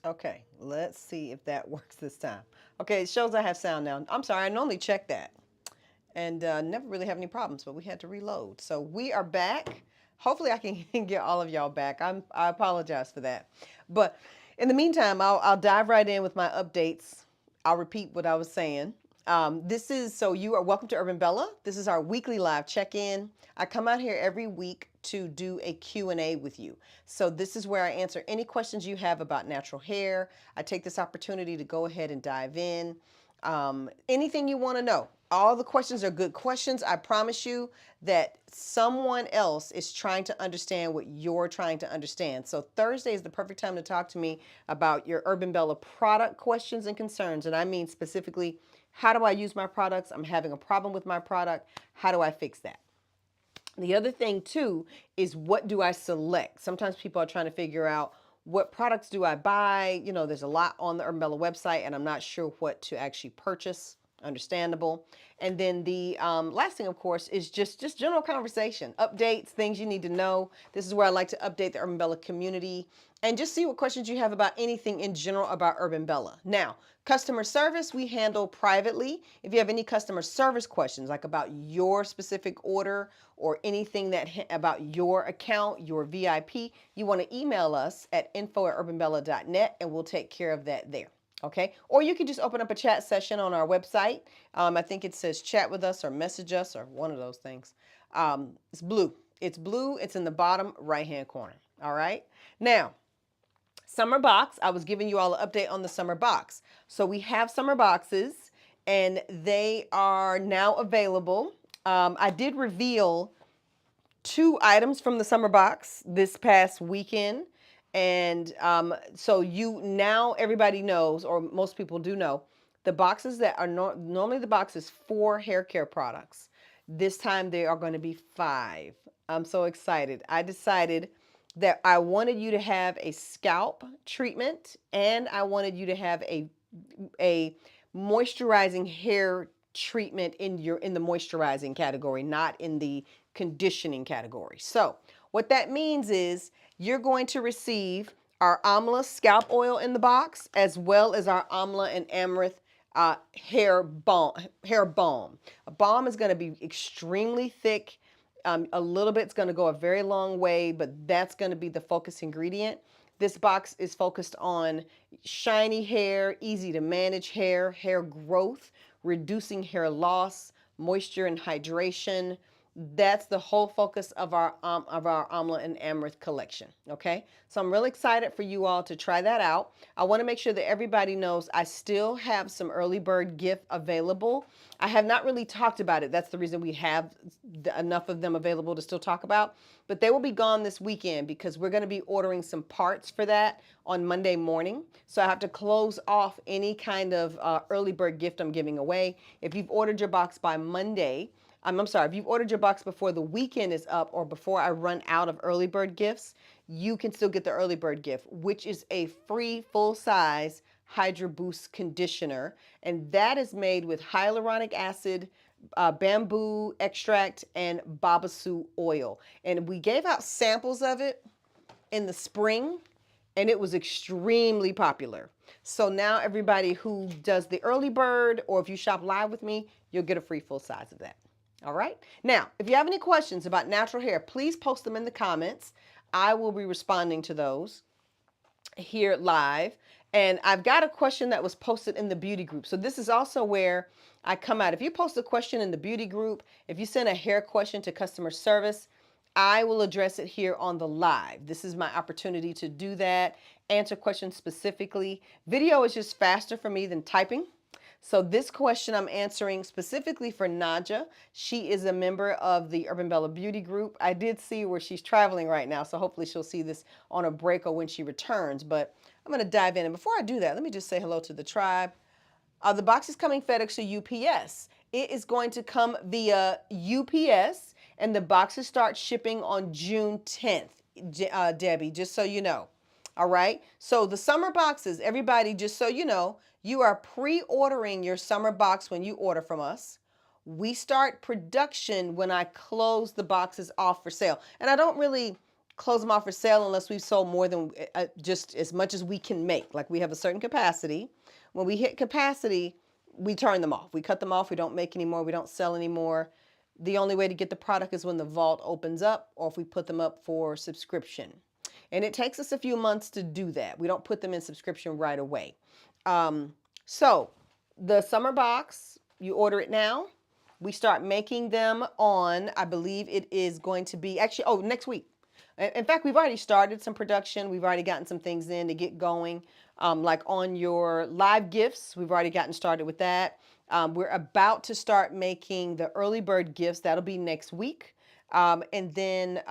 Okay, let's see if that works this time. Okay, it shows I have sound now. I'm sorry, I normally check that and never really have any problems, but we had to reload. So we are back. Hopefully, I can get all of y'all back. I apologize for that, but in the meantime, I'll dive right in with my updates. I'll repeat what I was saying. This is so you are welcome to Urban Bella. This is our weekly live check-in. I come out here every week to do a Q&A with you. So this is where I answer any questions you have about natural hair. I take this opportunity to go ahead and dive in. Anything you want to know. All the questions are good questions. I promise you that someone else is trying to understand what you're trying to understand. So Thursday is the perfect time to talk to me about your Urban Bella product questions and concerns. And I mean specifically, how do I use my products? I'm having a problem with my product. How do I fix that? The other thing too is, what do I select? Sometimes people are trying to figure out, what products do I buy? You know, there's a lot on the Urban Bella website and I'm not sure what to actually purchase. Understandable. And then the last thing, of course, is just general conversation, updates, things you need to know. This is where I like to update the Urban Bella community and just see what questions you have about anything in general about Urban Bella. Now, customer service we handle privately. If you have any customer service questions, like about your specific order or anything that about your account, your VIP, you want to email us at info@urbanbella.net and we'll take care of that there. Okay, or you can just open up a chat session on our website. I think it says chat with us or message us or one of those things. It's blue. It's blue. It's in the bottom right hand corner. All right. Now, summer box. I was giving you all an update on the summer box. So we have summer boxes and they are now available. I did reveal 2 items from the summer box this past weekend. And so everybody knows, or most people do know, the boxes that are normally the box is 4 hair care products. This time they are going to be 5. I'm so excited. I decided that I wanted you to have a scalp treatment and I wanted you to have a moisturizing hair treatment in the moisturizing category, not in the conditioning category. So what that means is you're going to receive our Amla scalp oil in the box, as well as our Amla and Amaranth hair balm. A balm is going to be extremely thick. A little bit's going to go a very long way, but that's going to be the focus ingredient. This box is focused on shiny hair, easy to manage hair, hair growth, reducing hair loss, moisture and hydration. That's the whole focus of our Amla and Amaranth collection. Okay, so I'm really excited for you all to try that out. I want to make sure that everybody knows I still have some early bird gift available. I have not really talked about it. That's the reason we have enough of them available to still talk about. But they will be gone this weekend because we're going to be ordering some parts for that on Monday morning. So I have to close off any kind of early bird gift I'm giving away. If you've ordered your box by Monday, I'm sorry, if you've ordered your box before the weekend is up or before I run out of early bird gifts, you can still get the early bird gift, which is a free full-size Hydra Boost conditioner. And that is made with hyaluronic acid, bamboo extract, and babassu oil. And we gave out samples of it in the spring and it was extremely popular. So now everybody who does the early bird, or if you shop live with me, you'll get a free full size of that. All right. Now, if you have any questions about natural hair, please post them in the comments. I will be responding to those here live. And I've got a question that was posted in the beauty group. So this is also where I come out. If you post a question in the beauty group, if you send a hair question to customer service, I will address it here on the live. This is my opportunity to do that, answer questions specifically. Video is just faster for me than typing. So this question I'm answering specifically for Naja. She is a member of the Urban Bella Beauty Group. I did see where she's traveling right now, so hopefully she'll see this on a break or when she returns. But I'm going to dive in. And before I do that, let me just say hello to the tribe. The box is coming FedEx to UPS. It is going to come via UPS, and the boxes start shipping on June 10th, Debbie, just so you know. All right. So the summer boxes, everybody, just so you know, you are pre-ordering your summer box when you order from us. We start production when I close the boxes off for sale. And I don't really close them off for sale unless we've sold more than just as much as we can make. Like we have a certain capacity. When we hit capacity, we turn them off. We cut them off. We don't make any more. We don't sell anymore. The only way to get the product is when the vault opens up or if we put them up for subscription. And it takes us a few months to do that. We don't put them in subscription right away. So the summer box, you order it now. We start making them on, I believe it is going to be actually, next week. In fact, we've already started some production. We've already gotten some things in to get going. Like on your live gifts, we've already gotten started with that. We're about to start making the early bird gifts. That'll be next week. And then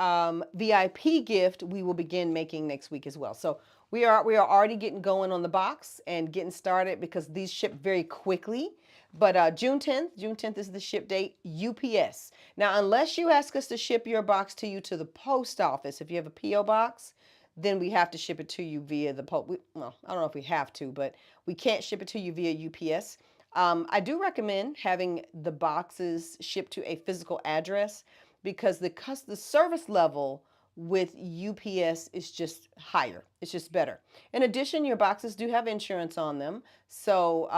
VIP gift, we will begin making next week as well. So we are already getting going on the box and getting started because these ship very quickly. But June 10th is the ship date, UPS. Now, unless you ask us to ship your box to you to the post office, if you have a P.O. box, then we have to ship it to you via the post. Well, I don't know if we have to, but we can't ship it to you via UPS. I do recommend having the boxes shipped to a physical address because the service level with UPS is just higher. It's just better. In addition, your boxes do have insurance on them. So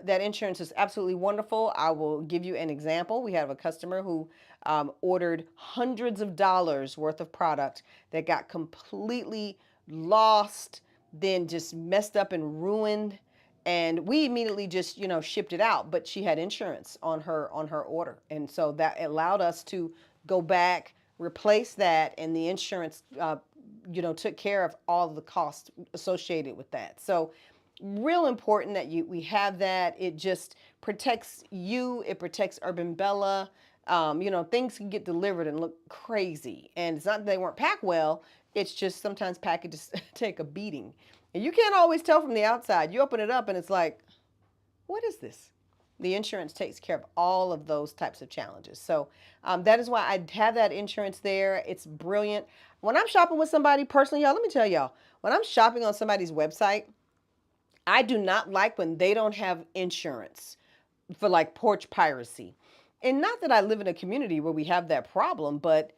that insurance is absolutely wonderful. I will give you an example. We have a customer who ordered hundreds of dollars worth of product that got completely lost, then just messed up and ruined. And we immediately just, shipped it out, but she had insurance on her order. And so that allowed us to go back, replace that, and the insurance, took care of all the costs associated with that. So real important that we have that. It just protects you. It protects Urban Bella. Things can get delivered and look crazy. And it's not that they weren't packed well. It's just sometimes packages take a beating. And you can't always tell from the outside. You open it up and it's like, what is this? The insurance takes care of all of those types of challenges. So that is why I have that insurance there. It's brilliant. When I'm shopping with somebody personally, y'all, let me tell y'all, when I'm shopping on somebody's website, I do not like when they don't have insurance for like porch piracy. And not that I live in a community where we have that problem, but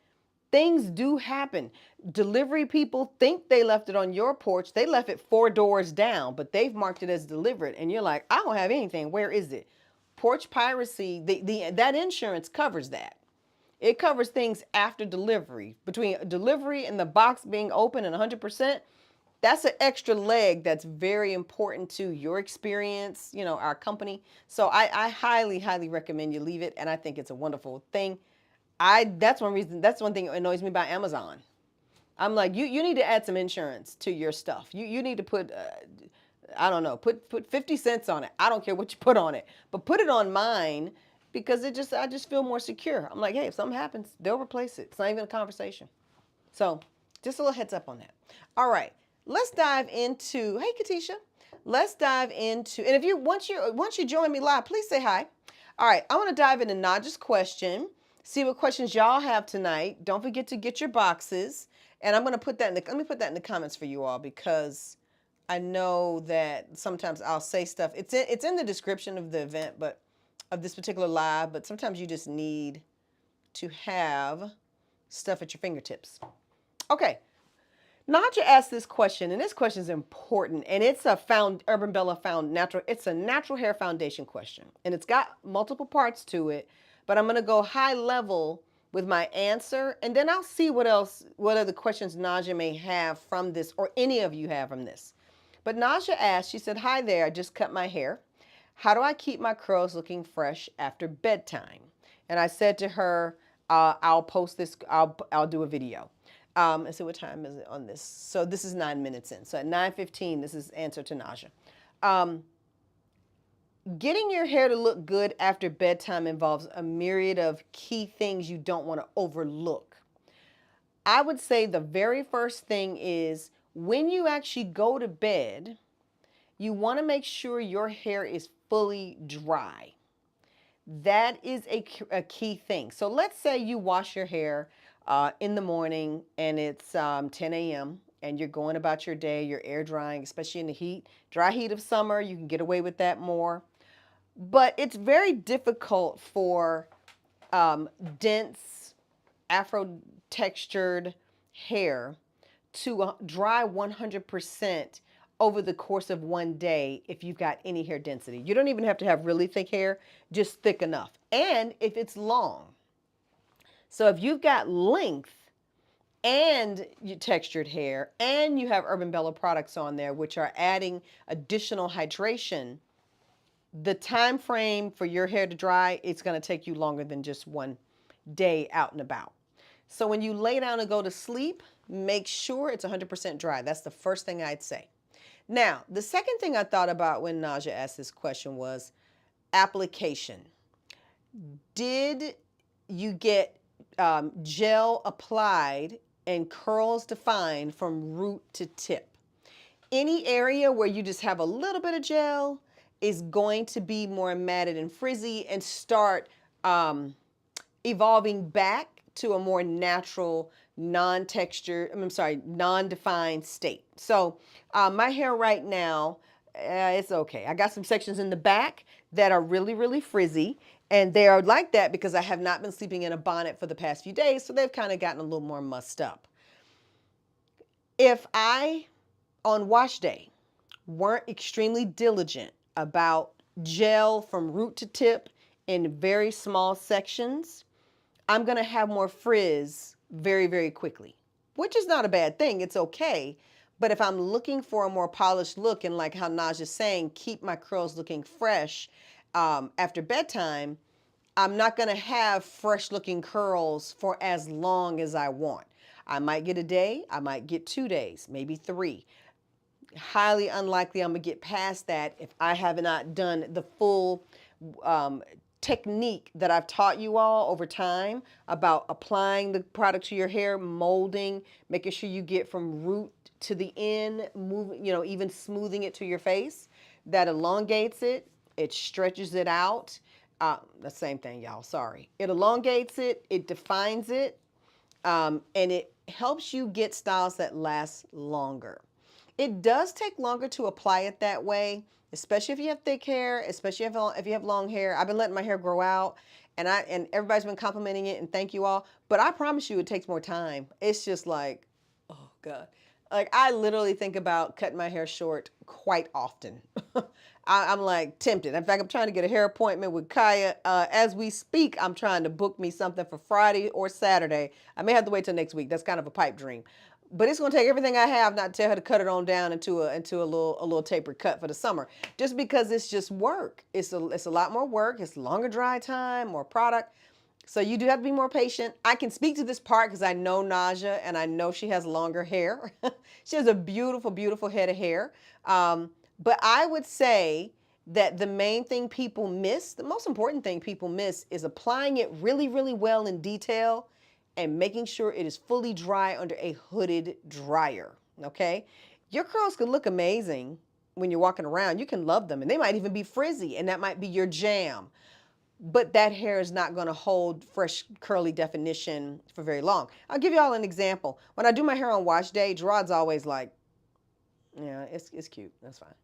things do happen. Delivery people think they left it on your porch. They left it 4 doors down, but they've marked it as delivered. And you're like, I don't have anything. Where is it? Porch piracy, that insurance covers that. It covers things after delivery. Between delivery and the box being open and 100%, that's an extra leg that's very important to your experience, our company. So I highly, highly recommend you leave it. And I think it's a wonderful thing. That's one thing that annoys me about Amazon. I'm like, you need to add some insurance to your stuff. You need to put, I don't know, put 50 cents on it. I don't care what you put on it, but put it on mine because I just feel more secure. I'm like, hey, if something happens, they'll replace it. It's not even a conversation. So just a little heads up on that. All right, let's dive into, hey, Katisha, let's dive into, and if you, once you join me live, please say hi. All right, I want to dive into Naja's question, see what questions y'all have tonight. Don't forget to get your boxes. And I'm going to put that let me put that in the comments for you all because I know that sometimes I'll say stuff. It's in the description of the event, but of this particular live, but sometimes you just need to have stuff at your fingertips. Okay. Naja asked this question, and this question is important, and it's a Urban Bella it's a natural hair foundation question, and it's got multiple parts to it, but I'm going to go high level with my answer, and then I'll see what other questions Naja may have from this, or any of you have from this. But Naja asked, she said, hi there, I just cut my hair. How do I keep my curls looking fresh after bedtime? And I said to her, I'll post this, I'll do a video. Let's see, what time is it on this? So this is 9 minutes in. So at 9:15, this is answer to Naja. Getting your hair to look good after bedtime involves a myriad of key things you don't want to overlook. I would say the very first thing is when you actually go to bed, you want to make sure your hair is fully dry. That is a key thing. So let's say you wash your hair in the morning and it's 10 a.m. and you're going about your day, you're air drying, especially in the dry heat of summer, you can get away with that more. But it's very difficult for dense, afro-textured hair to dry 100% over the course of one day if you've got any hair density. You don't even have to have really thick hair, just thick enough. And if it's long. So if you've got length and you textured hair and you have Urban Bella products on there which are adding additional hydration, the time frame for your hair to dry, it's going to take you longer than just one day out and about. So when you lay down and go to sleep, make sure it's 100% dry. That's the first thing I'd say. Now, the second thing I thought about when Naja asked this question was application. Did you get gel applied and curls defined from root to tip? Any area where you just have a little bit of gel is going to be more matted and frizzy and start evolving back to a more natural, non-defined state. So my hair right now, it's okay. I got some sections in the back that are really, really frizzy. And they are like that because I have not been sleeping in a bonnet for the past few days. So they've kind of gotten a little more mussed up. If I, on wash day, weren't extremely diligent about gel from root to tip in very small sections, I'm going to have more frizz very, very quickly, which is not a bad thing. It's okay. But if I'm looking for a more polished look and like how Naja's saying, keep my curls looking fresh after bedtime, I'm not going to have fresh looking curls for as long as I want. I might get a day, I might get 2 days, maybe 3. Highly unlikely I'm going to get past that if I have not done the full technique that I've taught you all over time about applying the product to your hair, molding, making sure you get from root to the end, moving, even smoothing it to your face. That elongates it, it stretches it out. The same thing, y'all, sorry. It elongates it, it defines it, and it helps you get styles that last longer. It does take longer to apply it that way, especially if you have thick hair, especially if you have long hair. I've been letting my hair grow out, and everybody's been complimenting it, and thank you all. But I promise you, it takes more time. It's just like, oh God. Like, I literally think about cutting my hair short quite often. I'm like tempted. In fact, I'm trying to get a hair appointment with Kaya. As we speak, I'm trying to book me something for Friday or Saturday. I may have to wait till next week. That's kind of a pipe dream. But it's going to take everything I have not to tell her to cut it on down into a little tapered cut for the summer. Just because it's just work. It's a lot more work. It's longer dry time, more product. So you do have to be more patient. I can speak to this part because I know Naja and I know she has longer hair. She has a beautiful, beautiful head of hair. But I would say that the main thing people miss, the most important thing people miss is applying it really, really well in detail and making sure it is fully dry under a hooded dryer, okay? Your curls can look amazing when you're walking around. You can love them, and they might even be frizzy, and that might be your jam. But that hair is not going to hold fresh curly definition for very long. I'll give you all an example. When I do my hair on wash day, Gerard's always like, yeah, it's cute. That's fine.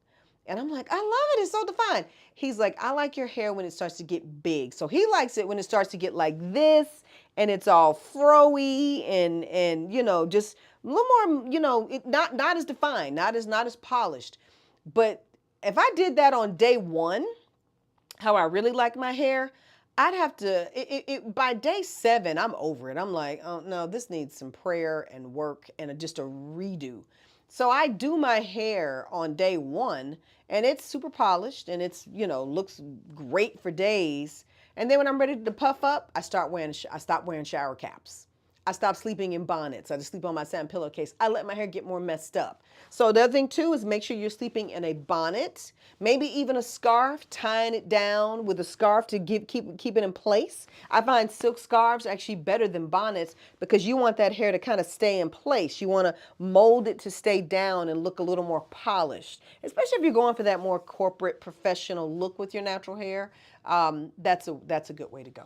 And I'm like, I love it. It's so defined. He's like, I like your hair when it starts to get big. So he likes it when it starts to get like this and it's all fro-y and just a little more, not as defined, not as polished. But if I did that on day one, how I really like my hair, I'd have to, by day 7, I'm over it. I'm like, oh no, this needs some prayer and work and just a redo. So I do my hair on day 1 and it's super polished and it's, looks great for days. And then when I'm ready to puff up, I stop wearing shower caps. I stop sleeping in bonnets. I just sleep on my satin pillowcase. I let my hair get more messed up. So the other thing too is make sure you're sleeping in a bonnet, maybe even a scarf, tying it down with a scarf to keep it in place. I find silk scarves actually better than bonnets because you want that hair to kind of stay in place. You want to mold it to stay down and look a little more polished, especially if you're going for that more corporate professional look with your natural hair. That's a good way to go.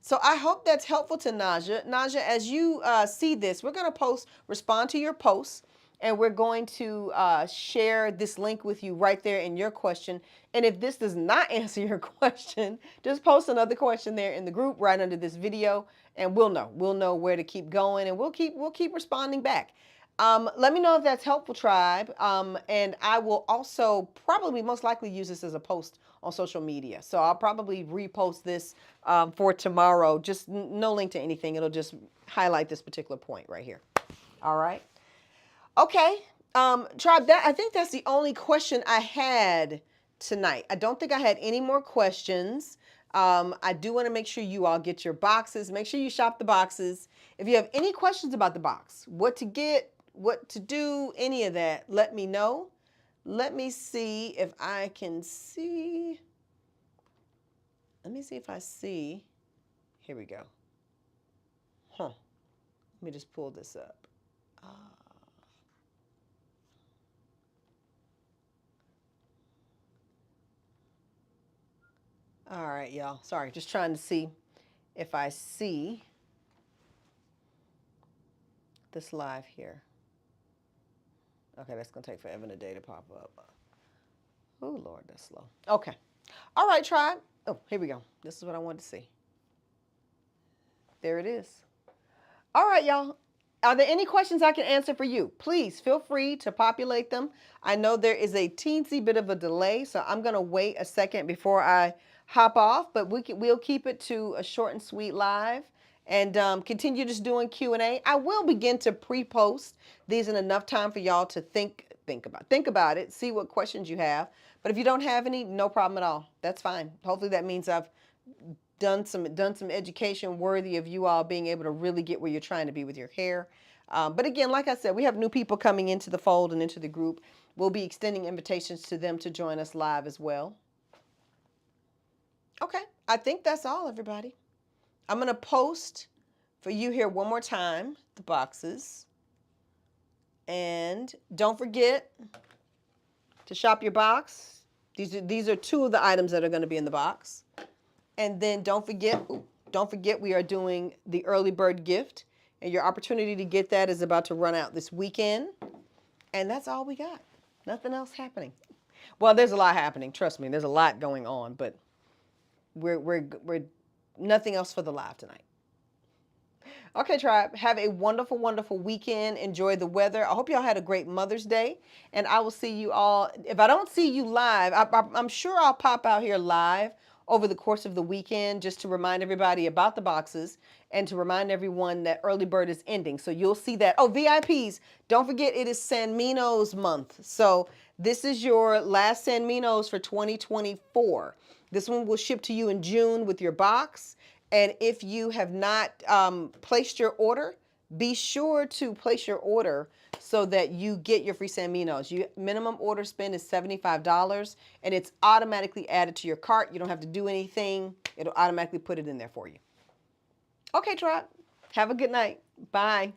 So I hope that's helpful to Naja. Naja, as you see this, we're going to respond to your posts, and we're going to share this link with you right there in your question. And if this does not answer your question, just post another question there in the group right under this video, and we'll know where to keep going, and we'll keep responding back. Let me know if that's helpful, tribe. And I will also probably most likely use this as a post on social media. So I'll probably repost this for tomorrow. Just no link to anything. It'll just highlight this particular point right here. All right. Okay. Tribe, I think that's the only question I had tonight. I don't think I had any more questions. I do want to make sure you all get your boxes. Make sure you shop the boxes. If you have any questions about the box, what to get, what to do, any of that, let me know. Let me see if I can see. Let me see if I see. Here we go. Let me just pull this up. All right, y'all. Sorry, just trying to see if I see this live here. Okay, that's going to take forever today to pop up. Oh, Lord, that's slow. Okay. All right, tribe. Oh, here we go. This is what I wanted to see. There it is. All right, y'all. Are there any questions I can answer for you? Please feel free to populate them. I know there is a teensy bit of a delay, so I'm going to wait a second before I hop off, but we'll keep it to a short and sweet live and continue just doing Q&A. I will begin to pre-post these in enough time for y'all to think about it, see what questions you have. But if you don't have any, no problem at all. That's fine. Hopefully that means I've done some education worthy of you all being able to really get where you're trying to be with your hair. But again, like I said, we have new people coming into the fold and into the group. We'll be extending invitations to them to join us live as well. Okay, I think that's all, everybody. I'm going to post for you here one more time the boxes. And don't forget to shop your box. These are two of the items that are going to be in the box. And then don't forget we are doing the early bird gift. And your opportunity to get that is about to run out this weekend. And that's all we got. Nothing else happening. Well, there's a lot happening. Trust me, there's a lot going on. But we're nothing else for the live tonight. Okay, tribe, have a wonderful, wonderful weekend. Enjoy the weather. I hope y'all had a great Mother's Day. And I will see you all. If I don't see you live, I'm sure I'll pop out here live over the course of the weekend just to remind everybody about the boxes and to remind everyone that early bird is ending. So you'll see that. Oh, VIPs, don't forget it is San Minos month. So this is your last San Minos for 2024. This one will ship to you in June with your box. And if you have not placed your order, be sure to place your order so that you get your free San Minos. Minimum order spend is $75, and it's automatically added to your cart. You don't have to do anything. It'll automatically put it in there for you. Okay, tribe. Have a good night. Bye.